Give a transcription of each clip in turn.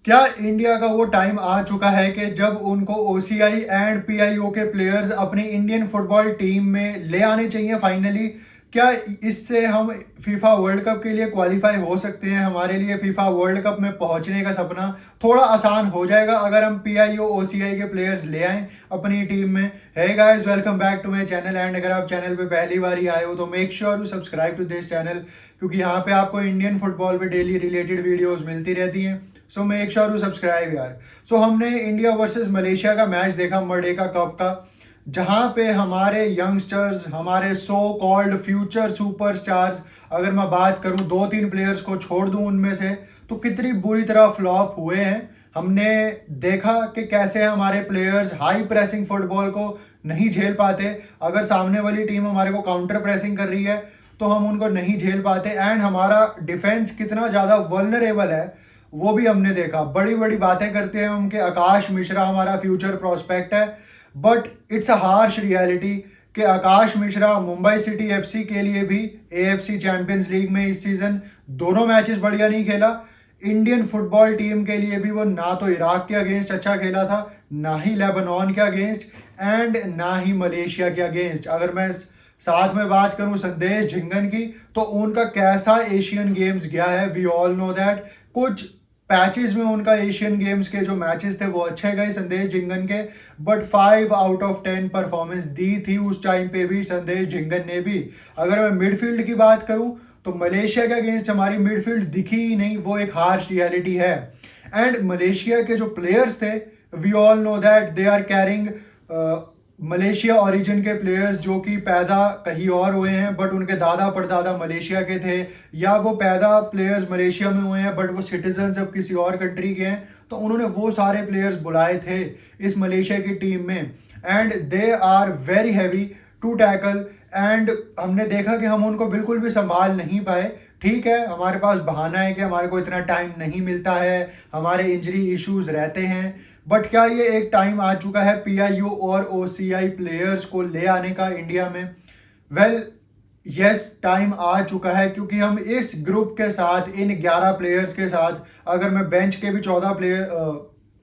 क्या इंडिया का वो टाइम आ चुका है कि जब उनको ओसीआई एंड पीआईओ के प्लेयर्स अपनी इंडियन फुटबॉल टीम में ले आने चाहिए फाइनली? क्या इससे हम फीफा वर्ल्ड कप के लिए क्वालिफाई हो सकते हैं? हमारे लिए फीफा वर्ल्ड कप में पहुंचने का सपना थोड़ा आसान हो जाएगा अगर हम पीआईओ ओसीआई के प्लेयर्स ले आएं अपनी टीम में। Hey guys, welcome back to my channel. And अगर आप चैनल पे पहली बार ही आए हो तो make sure to subscribe to this channel, क्योंकि यहाँ पे आपको इंडियन फुटबॉल पे डेली रिलेटेड वीडियोस मिलती रहती हैं। So make sure to subscribe यार। सो हमने इंडिया वर्सेस मलेशिया का मैच देखा मर्डेका कप का, जहां पे हमारे यंगस्टर्स, हमारे सो कॉल्ड फ्यूचर सुपरस्टार्स, अगर मैं बात करूं 2-3 प्लेयर्स को छोड़ दूं उनमें से, तो कितनी बुरी तरह फ्लॉप हुए हैं। हमने देखा कि कैसे हमारे प्लेयर्स हाई प्रेसिंग फुटबॉल को नहीं झेल पाते। अगर सामने वाली टीम हमारे को काउंटर प्रेसिंग कर रही है तो हम उनको नहीं झेल पाते। एंड हमारा डिफेंस कितना ज़्यादा वल्नरेबल है वो भी हमने देखा। बड़ी बड़ी बातें करते हैं हम कि आकाश मिश्रा हमारा फ्यूचर प्रोस्पेक्ट है, but it's a harsh reality कि आकाश मिश्रा मुंबई सिटी एफसी के लिए भी एएफसी चैंपियंस लीग में इस सीजन दोनों मैचेस बढ़िया नहीं खेला। इंडियन फुटबॉल टीम के लिए भी वो ना तो इराक के अगेंस्ट अच्छा खेला था, ना ही लेबनान के अगेंस्ट, एंड ना ही मलेशिया के अगेंस्ट। अगर मैं साथ में बात करूं संदेश झिंगन की, तो उनका कैसा एशियन गेम्स गया है, वी ऑल नो दैट। कुछ पैचेस में उनका एशियन गेम्स के जो मैचेस थे वो अच्छे गए संदेश झिंगन के, बट 5 आउट ऑफ 10 परफॉर्मेंस दी थी उस टाइम पे भी संदेश झिंगन ने भी। अगर मैं मिडफील्ड की बात करूं तो मलेशिया के अगेंस्ट हमारी मिडफील्ड दिखी ही नहीं, वो एक हार्श रियलिटी है। एंड मलेशिया के जो प्लेयर्स थे, we all know that they are carrying Malaysia origin के प्लेयर्स जो कि पैदा कहीं और हुए हैं बट उनके दादा परदादा मलेशिया के थे, या वो पैदा प्लेयर्स मलेशिया में हुए हैं बट वो सिटीजन अब किसी और कंट्री के हैं। तो उन्होंने वो सारे प्लेयर्स बुलाए थे इस मलेशिया की टीम में, and they are very heavy to tackle. And हमने देखा कि हम उनको बिल्कुल भी संभाल नहीं पाए। ठीक है, हमारे पास बहाना है कि हमारे को इतना टाइम नहीं मिलता है, हमारे इंजरी इश्यूज रहते हैं, बट क्या ये एक टाइम आ चुका है पीआईयू और ओसीआई प्लेयर्स को ले आने का इंडिया में? वेल यस, टाइम आ चुका है, क्योंकि हम इस ग्रुप के साथ, इन 11 प्लेयर्स के साथ, अगर मैं बेंच के भी 14 प्लेयर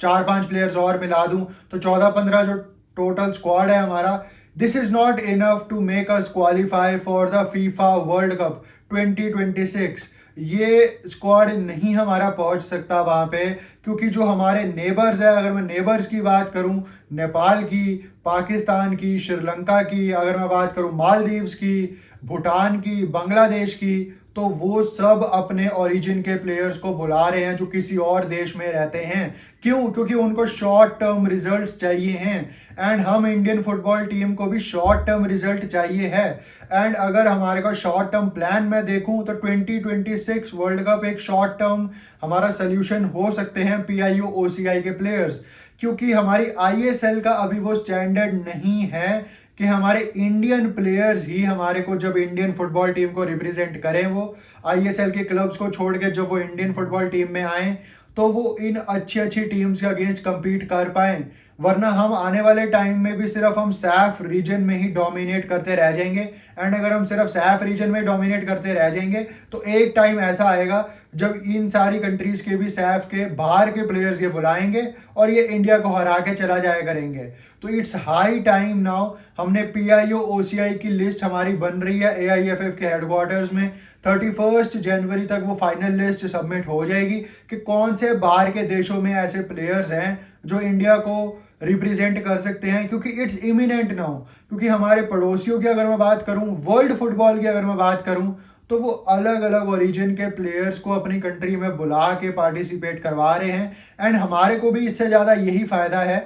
4-5 प्लेयर्स और मिला दूं तो 14-15 जो टोटल स्क्वाड है हमारा, this is not enough to make us qualify for the FIFA world cup 2026। ये स्क्वाड नहीं हमारा पहुंच सकता वहां पे, क्योंकि जो हमारे नेबर्स है, अगर मैं नेबर्स की बात करूं, नेपाल की, पाकिस्तान की, श्रीलंका की, अगर मैं बात करूं मालदीव्स की, भूटान की, बांग्लादेश की, तो वो सब अपने ओरिजिन के प्लेयर्स को बुला रहे हैं जो किसी और देश में रहते हैं। क्यों? क्योंकि उनको शॉर्ट टर्म रिजल्ट्स चाहिए हैं, एंड हम इंडियन फुटबॉल टीम को भी शॉर्ट टर्म रिजल्ट चाहिए है। एंड अगर हमारे का शॉर्ट टर्म प्लान मैं देखूं तो 2026 वर्ल्ड कप एक शॉर्ट टर्म हमारा सोल्यूशन हो सकते हैं पीआईयू ओसीआई के प्लेयर्स, क्योंकि हमारी आईएसएल का अभी वो स्टैंडर्ड नहीं है कि हमारे इंडियन प्लेयर्स ही हमारे को, जब इंडियन फुटबॉल टीम को रिप्रेजेंट करें, वो आईएसएल के क्लब्स को छोड़ के जब वो इंडियन फुटबॉल टीम में आए तो वो इन अच्छी अच्छी टीम्स के अगेंस्ट compete कर पाए। वरना हम आने वाले टाइम में भी सिर्फ हम सैफ रीजन में ही डोमिनेट करते रह जाएंगे। एंड अगर हम सिर्फ सैफ रीजन में डोमिनेट करते रह जाएंगे तो एक टाइम ऐसा आएगा जब इन सारी कंट्रीज के भी सैफ के बाहर के प्लेयर्स ये बुलाएंगे और ये इंडिया को हरा के चला जाया करेंगे। तो इट्स हाई टाइम नाउ। हमने पीआईओ ओसीआई की लिस्ट हमारी बन रही है एआईएफएफ के हेडक्वार्टर्स में। 31 जनवरी तक वो फाइनल लिस्ट सबमिट हो जाएगी कि कौन से बाहर के देशों में ऐसे प्लेयर्स हैं जो इंडिया को रिप्रेजेंट कर सकते हैं, क्योंकि इट्स इमिनेंट नाउ। क्योंकि हमारे पड़ोसियों की अगर मैं बात करूं, वर्ल्ड फुटबॉल की अगर मैं बात करूं, तो वो अलग अलग ओरिजिन के प्लेयर्स को अपनी कंट्री में बुला के पार्टिसिपेट करवा रहे हैं। एंड हमारे को भी इससे ज़्यादा यही फायदा है,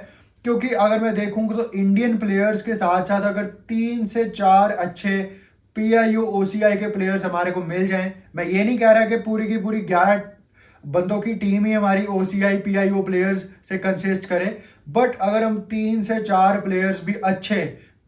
क्योंकि अगर मैं देखूं तो इंडियन प्लेयर्स के साथ साथ अगर 3 से 4 अच्छे पीआईयू ओसीआई के प्लेयर्स हमारे को मिल जाएं, मैं ये नहीं कह रहा कि पूरी की पूरी 11 बंदों की टीम ही हमारी ओसीआई पीआईओ प्लेयर्स से कंसिस्ट करे, बट अगर हम 3 से 4 प्लेयर्स भी अच्छे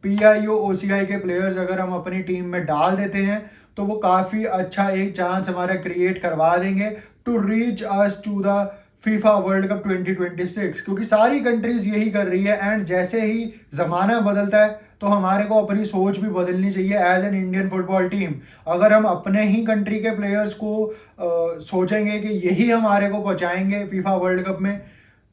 पीआईओ ओसीआई के प्लेयर्स अगर हम अपनी टीम में डाल देते हैं तो वो काफ़ी अच्छा एक चांस हमारा क्रिएट करवा देंगे to reach us to the FIFA world cup 2026, क्योंकि सारी कंट्रीज यही कर रही है। एंड जैसे ही ज़माना बदलता है तो हमारे को अपनी सोच भी बदलनी चाहिए as an Indian football team. अगर हम अपने ही कंट्री के प्लेयर्स को सोचेंगे कि यही हमारे को पहुंचाएंगे फीफा वर्ल्ड कप में,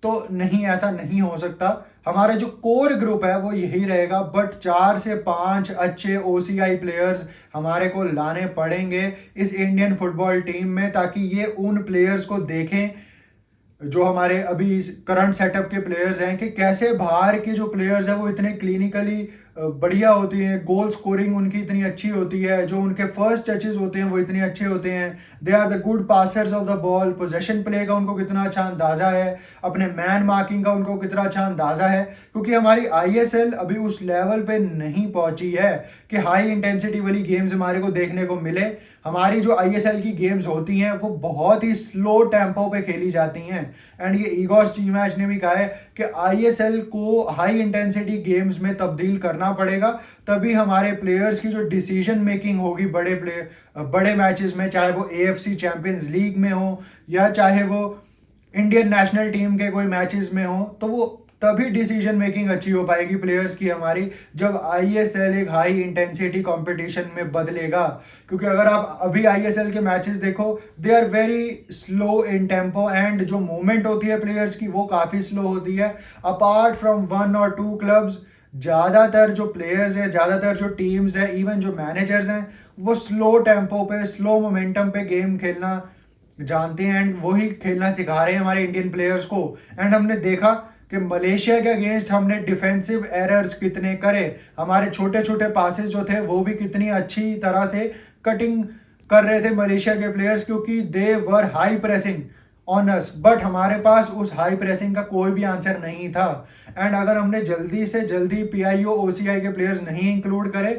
तो नहीं, ऐसा नहीं हो सकता। हमारा जो कोर ग्रुप है वो यही रहेगा, बट 4 से 5 अच्छे ओसीआई प्लेयर्स हमारे को लाने पड़ेंगे इस इंडियन फुटबॉल टीम में, ताकि ये उन प्लेयर्स को देखें जो हमारे अभी करंट सेटअप के प्लेयर्स हैं कि कैसे बाहर के जो प्लेयर्स हैं वो इतने क्लिनिकली बढ़िया होती हैं, गोल स्कोरिंग उनकी इतनी अच्छी होती है, जो उनके फर्स्ट टचेस होते हैं वो इतने अच्छे होते हैं, they are the good passers of the ball, possession play का उनको कितना अच्छा अंदाजा है, अपने मैन मार्किंग का उनको कितना अच्छा अंदाजा है। क्योंकि हमारी आईएसएल अभी उस लेवल पे नहीं पहुंची है कि हाई इंटेंसिटी वाली गेम्स हमारे को देखने को मिले। हमारी जो आईएसएल की गेम्स होती हैं वो बहुत ही स्लो टेम्पो पे खेली जाती हैं, एंड ये इगोर स्टीमैच ने भी कहा है कि आईएसएल को हाई इंटेंसिटी गेम्स में तब्दील करना पड़ेगा, तभी हमारे प्लेयर्स की जो डिसीजन मेकिंग होगी बड़े मैचेस में, चाहे वो एएफसी चैंपियंस लीग में हो या चाहे वो इंडियन नेशनल टीम के कोई मैचेस में हो, तो वो तभी डिसीजन मेकिंग अच्छी हो पाएगी प्लेयर्स की हमारी, जब आईएसएल एक हाई इंटेंसिटी कंपटीशन में बदलेगा। क्योंकि अगर आप अभी आईएसएल के मैचेस देखो, they are very slow in tempo, and जो मूवमेंट होती है प्लेयर्स की वो काफ़ी स्लो होती है। अपार्ट फ्रॉम 1 और 2 क्लब्स, ज़्यादातर जो प्लेयर्स हैं, ज़्यादातर जो टीम्स हैं, इवन जो मैनेजर्स हैं, वो स्लो टेम्पो पे, स्लो मोमेंटम पे गेम खेलना जानते हैं, एंड वही खेलना सिखा रहे हैं हमारे इंडियन प्लेयर्स को। एंड हमने देखा कि मलेशिया के अगेंस्ट हमने डिफेंसिव एरर्स कितने करे, हमारे छोटे छोटे पासेस जो थे वो भी कितनी अच्छी तरह से कटिंग कर रहे थे मलेशिया के प्लेयर्स, क्योंकि they were high pressing on us, but हमारे पास उस हाई प्रेसिंग का कोई भी आंसर नहीं था। एंड अगर हमने जल्दी से जल्दी पीआईओ ओसीआई के प्लेयर्स नहीं इंक्लूड करे,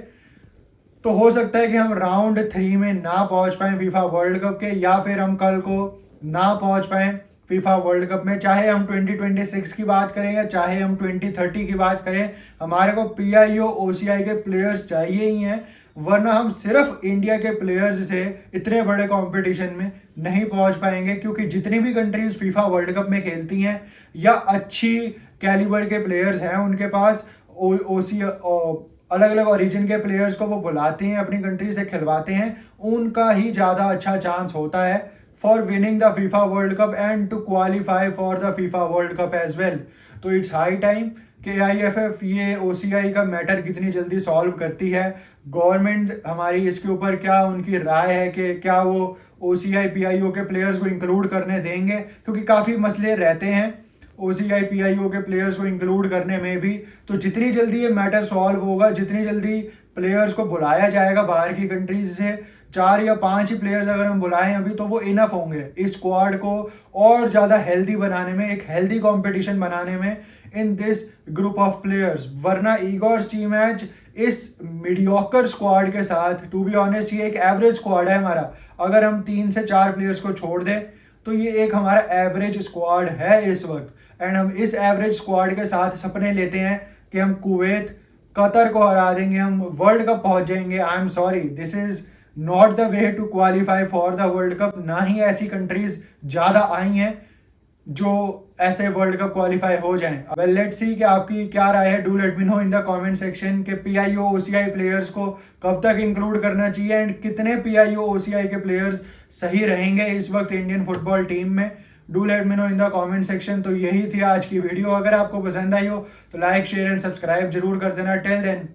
तो हो सकता है कि हम राउंड 3 में ना पहुंच पाए फीफा वर्ल्ड कप के, या फिर हम कल को ना पहुंच पाए फीफा वर्ल्ड कप में। चाहे हम 2026 की बात करें या चाहे हम 2030 की बात करें, हमारे को पीआईओ ओसीआई के प्लेयर्स चाहिए ही हैं, वरना हम सिर्फ इंडिया के प्लेयर्स से इतने बड़े कंपटीशन में नहीं पहुंच पाएंगे। क्योंकि जितनी भी कंट्रीज फीफा वर्ल्ड कप में खेलती हैं या अच्छी कैलिबर के प्लेयर्स हैं उनके पास, अलग अलग ओरिजिन के प्लेयर्स को वो बुलाते हैं, अपनी कंट्री से खिलवाते हैं, उनका ही ज़्यादा अच्छा चांस होता है for winning the FIFA world cup and to qualify for the FIFA world cup as well. तो इट्स हाई टाइम कि आईएफएफ ये ओसीआई का मैटर कितनी जल्दी सॉल्व करती है। गवर्नमेंट हमारी इसके ऊपर क्या उनकी राय है कि क्या वो ओसीआई पीआईओ के प्लेयर्स को इंक्लूड करने देंगे, क्योंकि काफ़ी मसले रहते हैं ओसीआई पीआईओ के प्लेयर्स को इंक्लूड करने में भी। तो जितनी जल्दी ये मैटर सॉल्व होगा, जितनी जल्दी प्लेयर्स को बुलाया जाएगा बाहर की कंट्रीज से, 4 या 5 ही प्लेयर्स अगर हम बुलाएं अभी, तो वो इनफ होंगे इस स्क्वाड को और ज़्यादा हेल्दी बनाने में, एक हेल्दी कंपटीशन बनाने में in this group of players. वरना इगोर स्टीमैच इस मीडियोकर स्क्वाड के साथ, टू बी ऑनेस्ट ये एक एवरेज स्क्वाड है हमारा, अगर हम 3 से 4 प्लेयर्स को छोड़ दें तो ये एक हमारा एवरेज स्क्वाड है इस वक्त। एंड हम इस एवरेज स्क्वाड के साथ सपने लेते हैं कि हम कुवैत, कतर को हरा देंगे, हम वर्ल्ड कप पहुंच जाएंगे। I am sorry, this is not the way to qualify for the world cup. ना ही ऐसी कंट्रीज ज़्यादा आई हैं जो ऐसे वर्ल्ड कप क्वालिफाई हो जाएं। वेल लेट्स सी कि आपकी क्या राय है। Do let me know in the comment section के पीआईओ ओसीआई प्लेयर्स को कब तक इंक्लूड करना चाहिए एंड कितने पीआईओ ओसीआई के प्लेयर्स सही रहेंगे इस वक्त इंडियन फुटबॉल टीम में। Do let me know in the comment section. तो यही थी आज की वीडियो। अगर आपको पसंद आई हो तो लाइक, शेयर एंड सब्सक्राइब जरूर कर देना। Till then